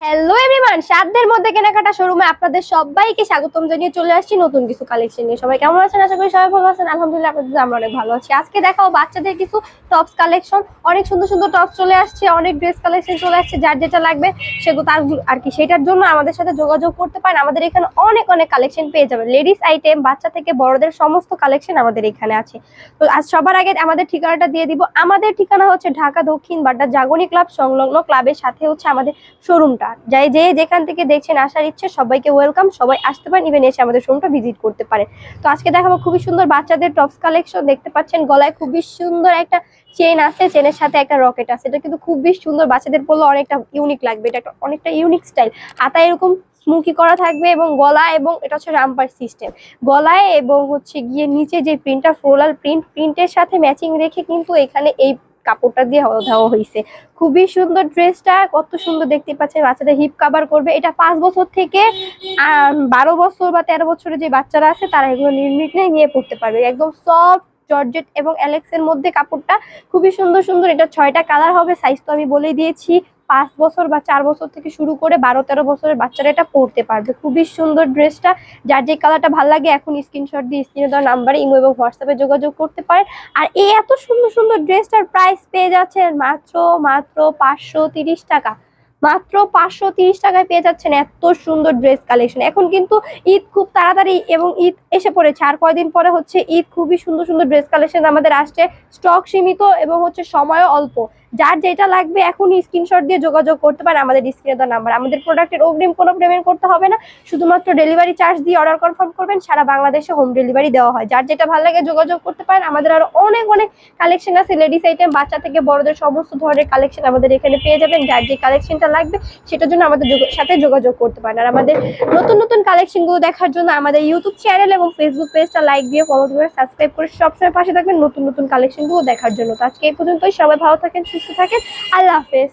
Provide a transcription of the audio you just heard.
Hello everyone, সাধ্যের মধ্যে কেনাকাটা শোরুমে আপনাদের সবাইকে স্বাগতম জানিয়ে চলে আসছি নতুন কিছু কালেকশন নিয়ে। সবাই কেমন আছেন? আশা করি সবাই ভালো আছেন। আলহামদুলিল্লাহ আপনাদের আমরা অনেক ভালো আছি। আজকে দেখাও বাচ্চাদের কিছু টপস কালেকশন। অনেক সুন্দর সুন্দর টপস চলে আসছে, অনেক ড্রেস কালেকশন চলে আসছে। যার যেটা লাগবে সেগুলো তার আর কি সেটার জন্য আমাদের সাথে যোগাযোগ করতে পারেন। আমাদের এখানে অনেক অনেক কালেকশন পেয়ে যাবেন। লেডিস আইটেম, বাচ্চা থেকে বড়দের সমস্ত কালেকশন আমাদের এখানে আছে। তো আজ সবার আগে আমাদের ঠিকানাটা দিয়ে দিব। আমাদের ঠিকানা হচ্ছে ঢাকা দক্ষিণ বাড্ডা জাগরণী ক্লাব সংলগ্ন, ক্লাবের সাথে হচ্ছে আমাদের শোরুমটা। যাই যে যেখান থেকে দেখছেন আসার ইচ্ছে সবাইকে ওয়েলকাম, সবাই আসতে পারেন, ইভেন এসে আমাদের শোরুমটা ভিজিট করতে পারেন। তো আজকে দেখাবো খুবই সুন্দর বাচ্চাদের টপস কালেকশন। দেখতে পাচ্ছেন গলায় খুবই সুন্দর একটা চেন আছে, চেনের সাথে একটা রকেট আছে। এটা কিন্তু খুবই সুন্দর, বাচ্চাদের পরলে অনেকটা ইউনিক লাগবে। এটা একটা অনেকটা ইউনিক স্টাইল। হাতায় এরকম স্মুকি করা থাকবে এবং গলা, এবং এটা হচ্ছে রামপার সিস্টেম গলায়, এবং হচ্ছে গিয়ে নিচে যে প্রিন্টটা ফ্লোরাল প্রিন্টের সাথে ম্যাচিং রেখে কিন্তু এখানে এই কাপড়টা দিয়ে দেওয়া হয়েছে। খুবই সুন্দর ড্রেসটা, কত সুন্দর দেখতে পাচ্ছেন। বাচ্চাদের হিপ কাভার করবে। এটা 5 বছর থেকে 12 বছর বা 13 বছরের যে বাচ্চারা আছে তারা এগুলো নির্বিঘ্নে নিয়ে পড়তে পারবে। একদম সফট জর্জেট এবং অ্যালেক্স এর মধ্যে কাপড়টা খুবই সুন্দর সুন্দর। এটা 6টা কালার হবে। সাইজ তো আমি বলে দিয়েছি। 5 বছর বা 4 বছর থেকে শুরু করে 12-13 বছরের বাচ্চারা এটা পড়তে পারবে। খুবই সুন্দর ড্রেসটা। যার যে কালারটা ভালো লাগে এখন স্ক্রিনশট দিয়ে স্ক্রিনে দেওয়া নাম্বারে ইমো এবং হোয়াটসঅ্যাপে যোগাযোগ করতে পারেন। আর এই এত সুন্দর সুন্দর ড্রেসটার প্রাইস পেয়ে যাচ্ছেন মাত্র মাত্র 530 টাকা। মাত্র 530 টাকায় পেয়ে যাচ্ছেন এত সুন্দর ড্রেস কালেকশন। এখন কিন্তু ঈদ খুব তাড়াতাড়ি এবং ঈদ এসে পড়েছে, আর কয়দিন পরে হচ্ছে ঈদ। খুবই সুন্দর সুন্দর ড্রেস কালেকশন আমাদের আসছে। স্টক সীমিত এবং হচ্ছে সময়ও অল্প। যার যেটা লাগবে এখনই স্ক্রিনশট দিয়ে যোগাযোগ করতে পারেন আমাদের স্ক্রিনে দেওয়া নাম্বার। আমাদের প্রোডাক্টের অগ্রিম কোনো পেমেন্ট করতে হবে না, শুধুমাত্র ডেলিভারি চার্জ দিয়ে অর্ডার কনফার্ম করবেন। সারা বাংলাদেশে হোম ডেলিভারি দেওয়া হয়। যার যেটা ভালো লাগে যোগাযোগ করতে পারেন। আমাদের আরো অনেক অনেক কালেকশন আছে। লেডিস আইটেম, বাচ্চা থেকে বড়দের সমস্ত ধরনের কালেকশন আমাদের এখানে পেয়ে যাবেন। যার যে কালেকশনটা লাগবে সেটার জন্য আমাদের সাথে যোগাযোগ করতে পারেন। আর আমাদের নতুন নতুন কালেকশন গুলো দেখার জন্য আমাদের ইউটিউব চ্যানেল এবং ফেসবুক পেজটা লাইক দিয়ে ফলো করে সাবস্ক্রাইব করে সবসময় পাশে থাকবেন নতুন নতুন কালেকশন গুলো দেখার জন্য। তো আজকে এই পর্যন্তই। সবাই ভালো থাকেন, সুস্থ থাকেন। আল্লাহ হাফেজ।